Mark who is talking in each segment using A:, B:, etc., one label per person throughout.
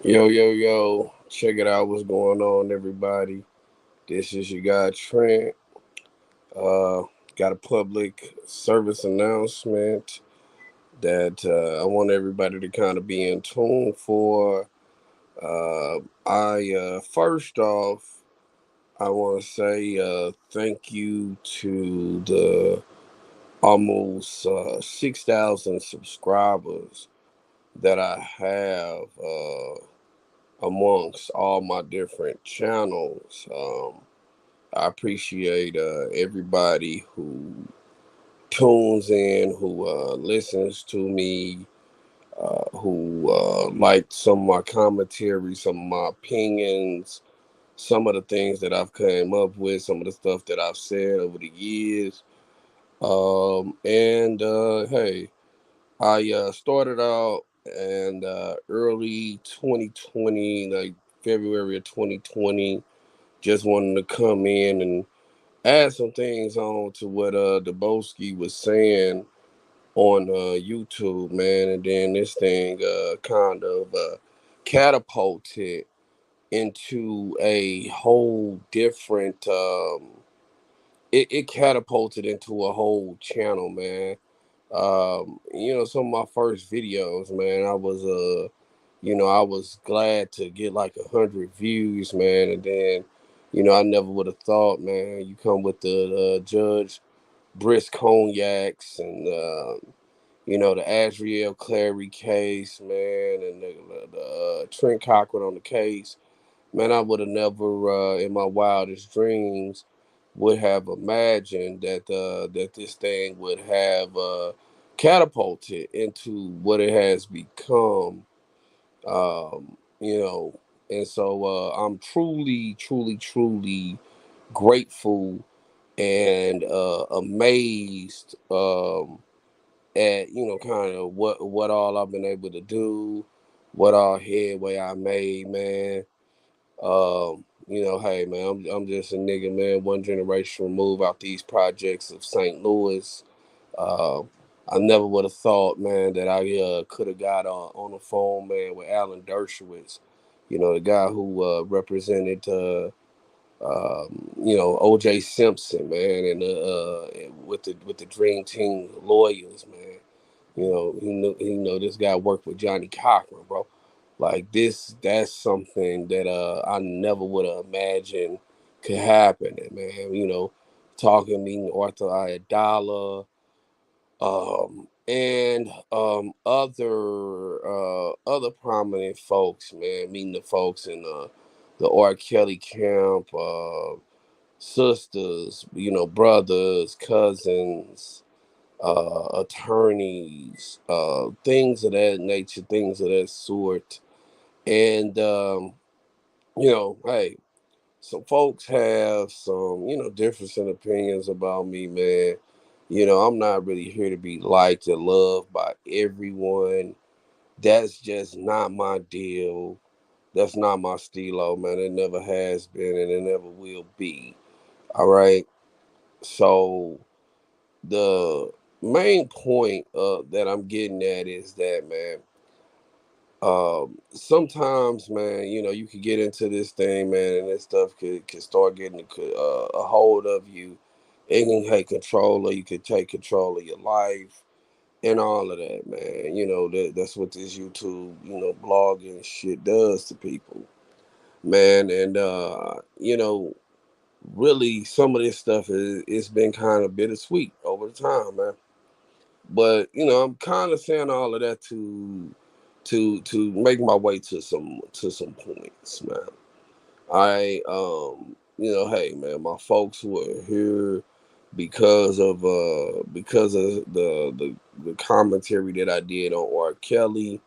A: Yo, yo, yo, check it out. What's going on, everybody? This is your guy, Trent. Uh, got a public service announcement that I want everybody to kind of be in tune for. First off, I want to say thank you to the almost 6,000 subscribers that I have. Amongst all my different channels. I appreciate everybody who tunes in, who listens to me, who liked some of my commentary, some of my opinions, some of the things that I've came up with, some of the stuff that I've said over the years. And Hey, I started out in early 2020, like February of 2020. Just wanted to come in and add some things on to what Debowski was saying on YouTube, man. And then this thing kind of catapulted into a whole different. It catapulted into a whole channel, man. Some of my first videos, man, I was glad to get like 100 views, man, and then, I never would have thought, man, you come with the Judge Brisk Cognacs and the Adriel Clary case, man, and the Trent Cochran on the case, man. I would have never, in my wildest dreams, would have imagined that this thing would have catapulted into what it has become. Um, you know, and so I'm truly, truly, truly grateful and amazed at kind of what all I've been able to do, what all headway I made, man. Hey man, I'm just a nigga, man, one generation removed out these projects of St. Louis. Uh, I never would have thought, man, that I could have got on the phone, man, with Alan Dershowitz, the guy who represented, O.J. Simpson, man, and with the Dream Team lawyers, man. This guy worked with Johnny Cochran, bro. Like this, that's something that I never would have imagined could happen. And man, talking meeting Arthur Ayadala, and other prominent folks, man, meeting the folks in the R. Kelly camp, sisters, brothers, cousins, attorneys, things of that nature, things of that sort. And hey, some folks have some, difference in opinions about me, man. I'm not really here to be liked and loved by everyone. That's just not my deal. That's not my stilo, man. It never has been and it never will be. All right. So the main point that I'm getting at is that, man, sometimes, man, you could get into this thing, man, and this stuff could start getting a hold of you. It can take control, or you could take control of your life and all of that, man. That's what this YouTube, blogging shit does to people, man. And really, some of this stuff it's been kind of bittersweet over the time, man. But I'm kind of saying all of that to make my way to some points, man. Hey man, my folks were here because of the commentary that I did on R. Kelly.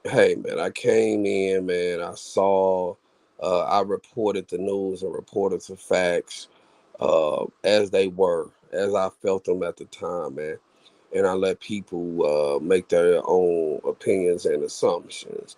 A: Hey man, I came in, man. I saw, I reported the news and reported the facts as they were, as I felt them at the time, man. And I let people make their own opinions and assumptions.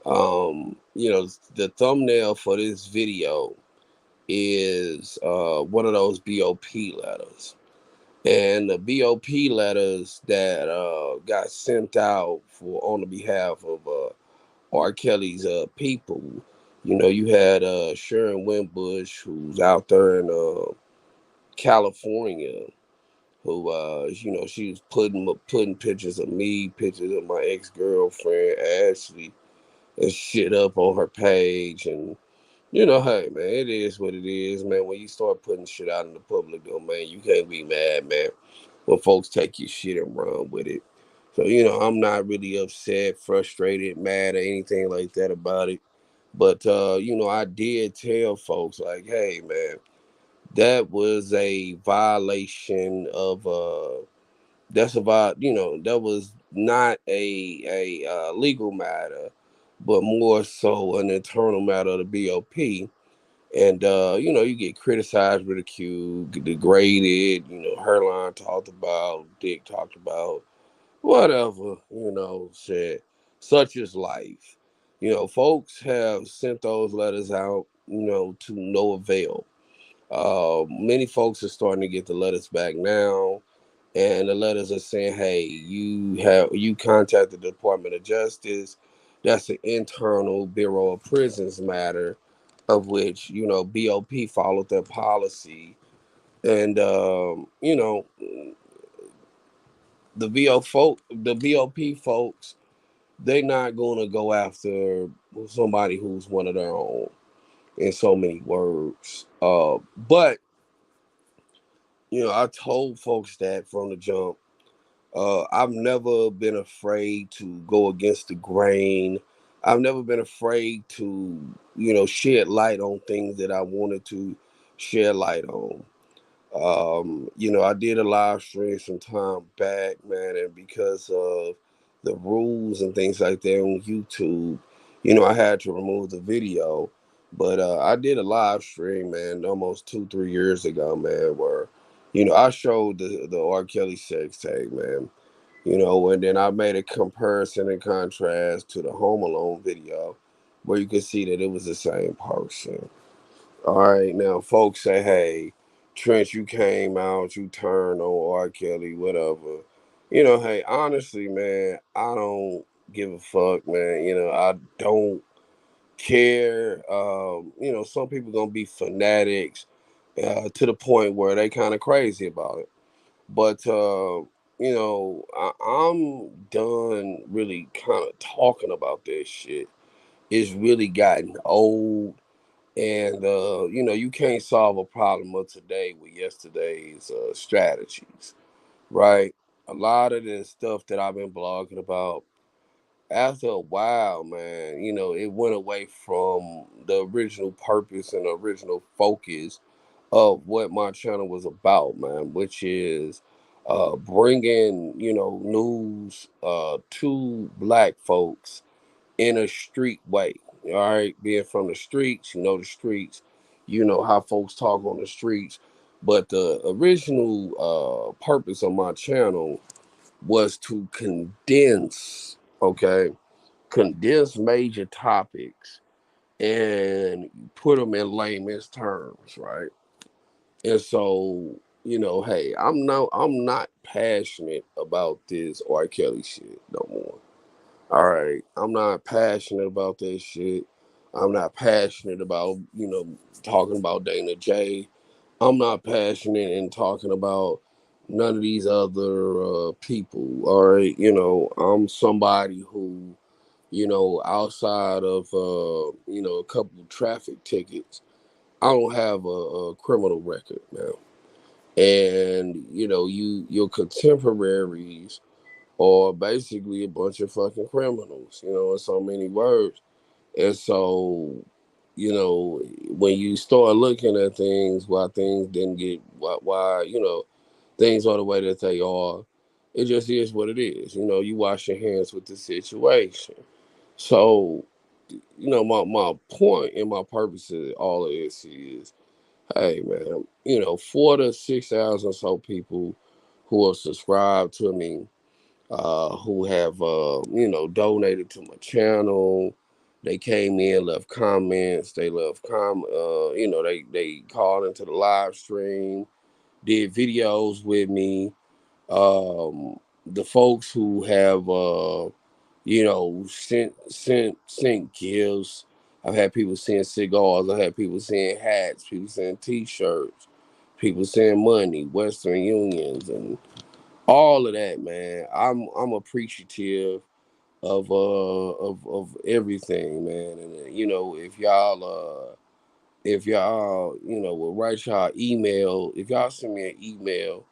A: The thumbnail for this video is one of those BOP letters. And the BOP letters that got sent out for on the behalf of R. Kelly's people. You had Sharon Wimbush, who's out there in California, who she was putting pictures of me, pictures of my ex-girlfriend Ashley, and shit up on her page. And hey man, it is what it is, man. When you start putting shit out in the public domain, you can't be mad, man, when folks take your shit and run with it. So I'm not really upset, frustrated, mad, or anything like that about it. But I did tell folks like, hey man, that was a violation of that was not a legal matter, but more so an internal matter of the BOP. And you get criticized, ridiculed, degraded, Herline talked about, Dick talked about, whatever, said. Such is life. Folks have sent those letters out, to no avail. Many folks are starting to get the letters back now, and the letters are saying, "Hey, you contacted the Department of Justice. That's an internal Bureau of Prisons matter, of which BOP followed their policy, and the BOP folks, they're not going to go after somebody who's one of their own." In so many words, but I told folks that from the jump. I've never been afraid to go against the grain. I've never been afraid to, shed light on things that I wanted to shed light on. I did a live stream some time back, man, and because of the rules and things like that on YouTube, I had to remove the video. But I did a live stream, man, almost 2, 3 years ago, man, where, I showed the R. Kelly sex tape, man. And then I made a comparison and contrast to the Home Alone video, where you could see that it was the same person. All right, now folks say, hey, Trent, you came out, you turned on R. Kelly, whatever. Hey, honestly, man, I don't give a fuck, man. I don't care. Some people gonna be fanatics to the point where they kind of crazy about it. But I'm done really kind of talking about this shit. It's really gotten old, and you can't solve a problem of today with yesterday's strategies, right? A lot of the stuff that I've been blogging about, after a while, man, it went away from the original purpose and the original focus of what my channel was about, man, which is bringing, news to black folks in a street way. All right, being from the streets, the streets, how folks talk on the streets. But the original purpose of my channel was to okay, condense major topics and put them in layman's terms, right? And so, hey, I'm not passionate about this R. Kelly shit no more. All right, I'm not passionate about this shit. I'm not passionate about, talking about Dana J. I'm not passionate in talking about none of these other people. All right, I'm somebody who, outside of, a couple of traffic tickets, I don't have a criminal record now. And, your contemporaries are basically a bunch of fucking criminals, in so many words. And so, when you start looking at things, why things didn't get, why things are the way that they are, it just is what it is. You wash your hands with the situation. So, my point and my purpose of all of this is, hey man, 4 to 6 thousand so people who are subscribed to me, who have donated to my channel. They came in, left comments. They left they called into the live stream, did videos with me. The folks who have sent gifts. I've had people send cigars. I've had people send hats. People send T-shirts. People send money, Western Unions, and all of that, man. I'm appreciative of everything, man. And if y'all will write y'all email, if y'all send me an email,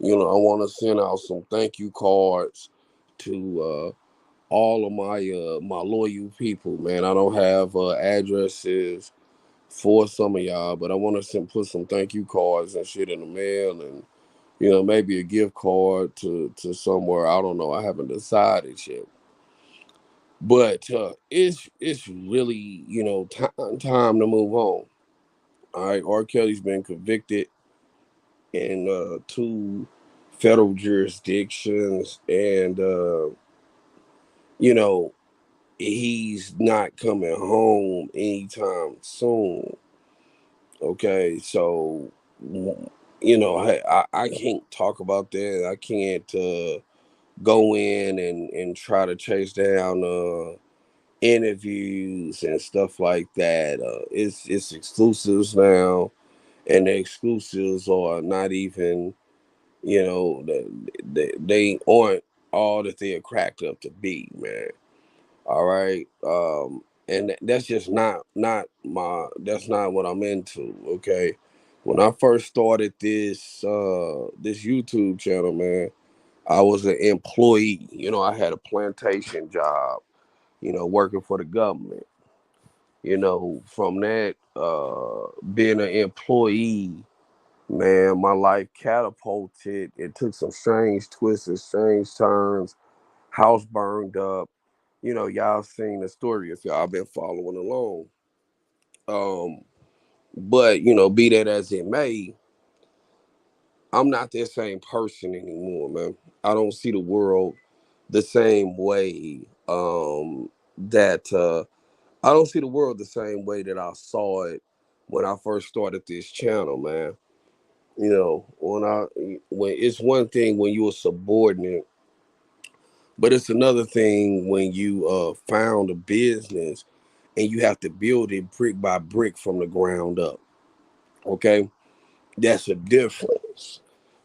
A: I want to send out some thank you cards to all of my loyal people, man. I don't have addresses for some of y'all, but I want to put some thank you cards and shit in the mail, and maybe a gift card to somewhere. I don't know. I haven't decided yet. But it's really time to move on. All right, R. Kelly's been convicted in two federal jurisdictions, and you know he's not coming home anytime soon. Okay, so I can't talk about that. I can't go in and try to chase down interviews and stuff like that. It's exclusives now, and the exclusives are not even they aren't all that they're cracked up to be, man. All right. And that's just that's not what I'm into. Okay. When I first started this YouTube channel, man, I was an employee. I had a plantation job, working for the government. From that, being an employee, man, my life catapulted. It took some strange twists and strange turns. House burned up. Y'all seen the story if y'all been following along. Um, but be that as it may, I'm not that same person anymore, man. I don't see the world the same way. That I don't see the world the same way that I saw it when I first started this channel, man. When it's one thing when you're a subordinate, but it's another thing when you found a business and you have to build it brick by brick from the ground up. Okay, that's a difference.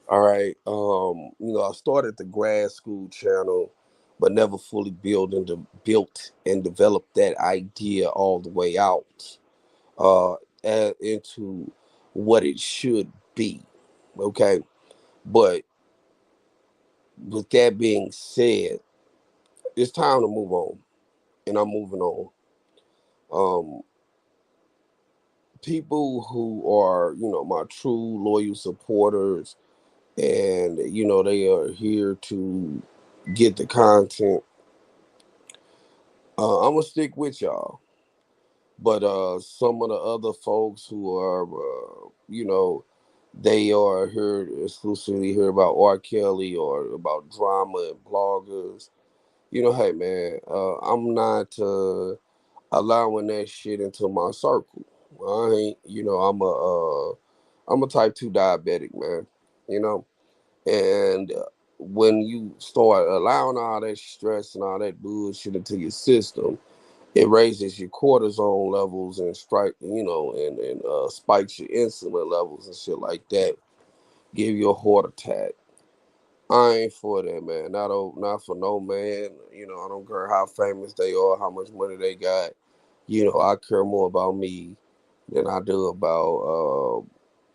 A: All right. I started the grad school channel, but never fully built and developed that idea all the way out uh, into what it should be. Okay, but with that being said, it's time to move on, and I'm moving on. Um, People who are, my true loyal supporters, and they are here to get the content. I'm gonna stick with y'all, but some of the other folks who are, they are here exclusively here about R. Kelly or about drama and bloggers. Hey man, I'm not allowing that shit into my circle. I ain't, I'm a type 2 diabetic, man. You know, and when you start allowing all that stress and all that bullshit into your system, it raises your cortisone levels and spikes your insulin levels and shit like that. Give you a heart attack. I ain't for that, man. Not for no man. I don't care how famous they are, how much money they got. I care more about me than I do about all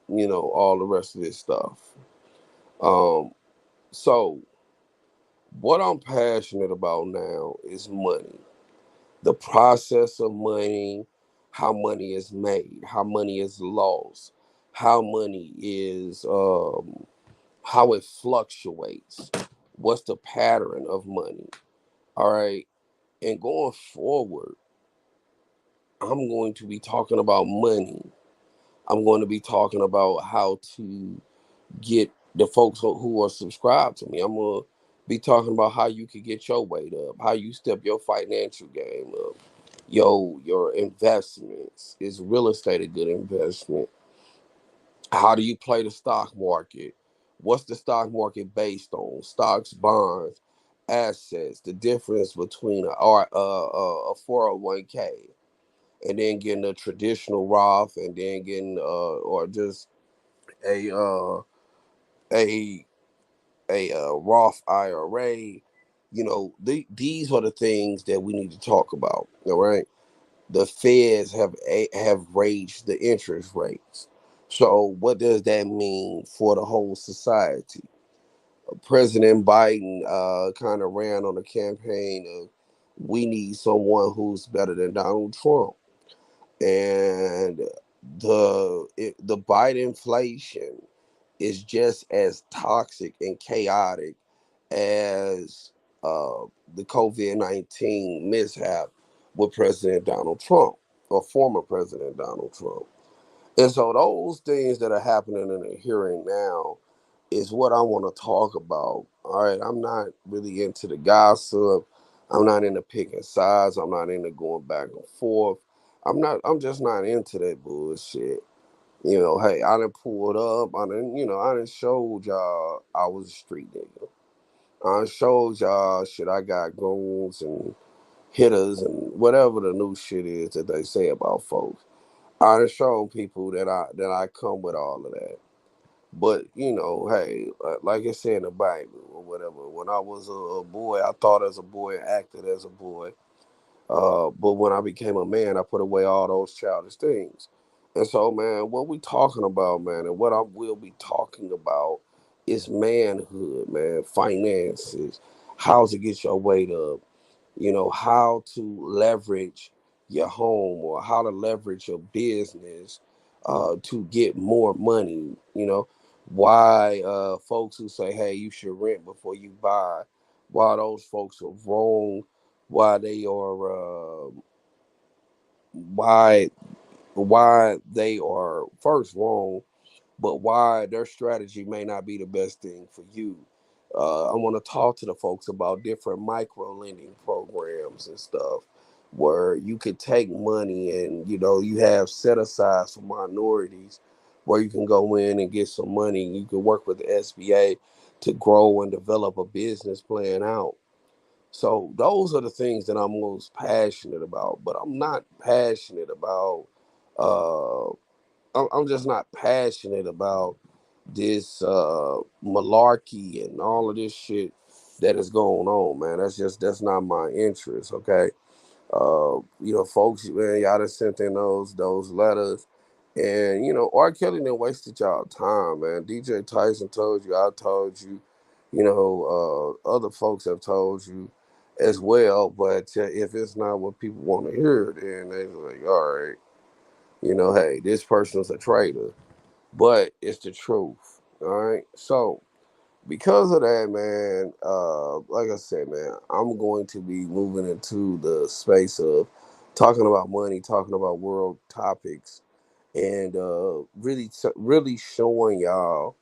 A: the rest of this stuff. Um, so what I'm passionate about now is money. The process of money, how money is made, how money is lost, how money is how it fluctuates. What's the pattern of money? All right. And going forward, I'm going to be talking about money. I'm going to be talking about how to get the folks who are subscribed to me. I'm going to be talking about how you can get your weight up, how you step your financial game up, your investments. Is real estate a good investment? How do you play the stock market? What's the stock market based on? Stocks, bonds, assets, the difference between a 401k and then getting a traditional Roth and then getting or just a a Roth IRA. These are the things that we need to talk about. All right, the Feds have raised the interest rates. So what does that mean for the whole society? President Biden kind of ran on a campaign of we need someone who's better than Donald Trump, and the Biden inflation is just as toxic and chaotic as the COVID-19 mishap with President Donald Trump or former President Donald Trump. And so those things that are happening in the hearing now is what I want to talk about. All right, I'm not really into the gossip. I'm not into picking sides. I'm not into going back and forth. I'm just not into that bullshit. Hey, I done pulled up. I done showed y'all I was a street nigga. I done showed y'all shit. I got goons and hitters and whatever the new shit is that they say about folks. I done shown people that I come with all of that. But hey, like it said in the Bible or whatever. When I was a boy, I thought as a boy, acted as a boy. But when I became a man, I put away all those childish things. And so, man, what we talking about, man, and what I will be talking about is manhood, man, finances, how to get your weight up, how to leverage your home or how to leverage your business to get more money. Why folks who say, hey, you should rent before you buy, why those folks are wrong, why they are why they are first wrong, but why their strategy may not be the best thing for you. I want to talk to the folks about different micro lending programs and stuff where you could take money and you have set aside for minorities where you can go in and get some money. You can work with the SBA to grow and develop a business plan out. So those are the things that I'm most passionate about, but I'm not passionate about uh I'm just not passionate about this malarkey and all of this shit that is going on, man. That's not my interest, okay? Folks, man, y'all done sent in those letters. And R. Kelly done wasted y'all time, man. DJ Tyson told you, I told you, other folks have told you as well. But if it's not what people want to hear, then they like, all right, hey, this person's a traitor. But it's the truth. All right. So because of that, man, like I said, man, I'm going to be moving into the space of talking about money, talking about world topics, and really showing y'all,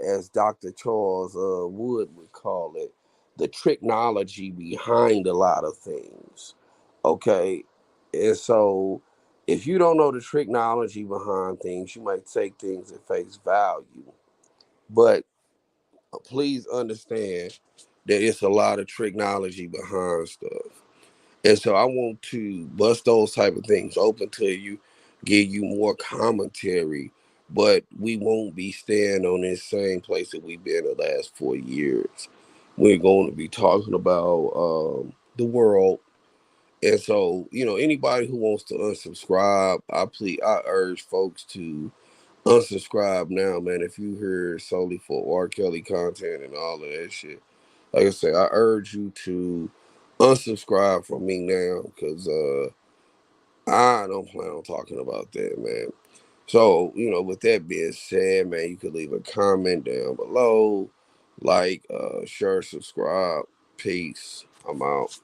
A: as Dr. Charles Wood would call it, the technology behind a lot of things. Okay, and so if you don't know the technology behind things, you might take things at face value, but please understand that it's a lot of technology behind stuff. And so I want to bust those type of things open to you, give you more commentary, but we won't be staying on this same place that we've been the last 4 years. We're going to be talking about the world. And so, anybody who wants to unsubscribe, I urge folks to unsubscribe now, man. If you hear solely for R. Kelly content and all of that shit, like I say, I urge you to unsubscribe from me now because I don't plan on talking about that, man. So, with that being said, man, you could leave a comment down below, like, share, subscribe. Peace. I'm out.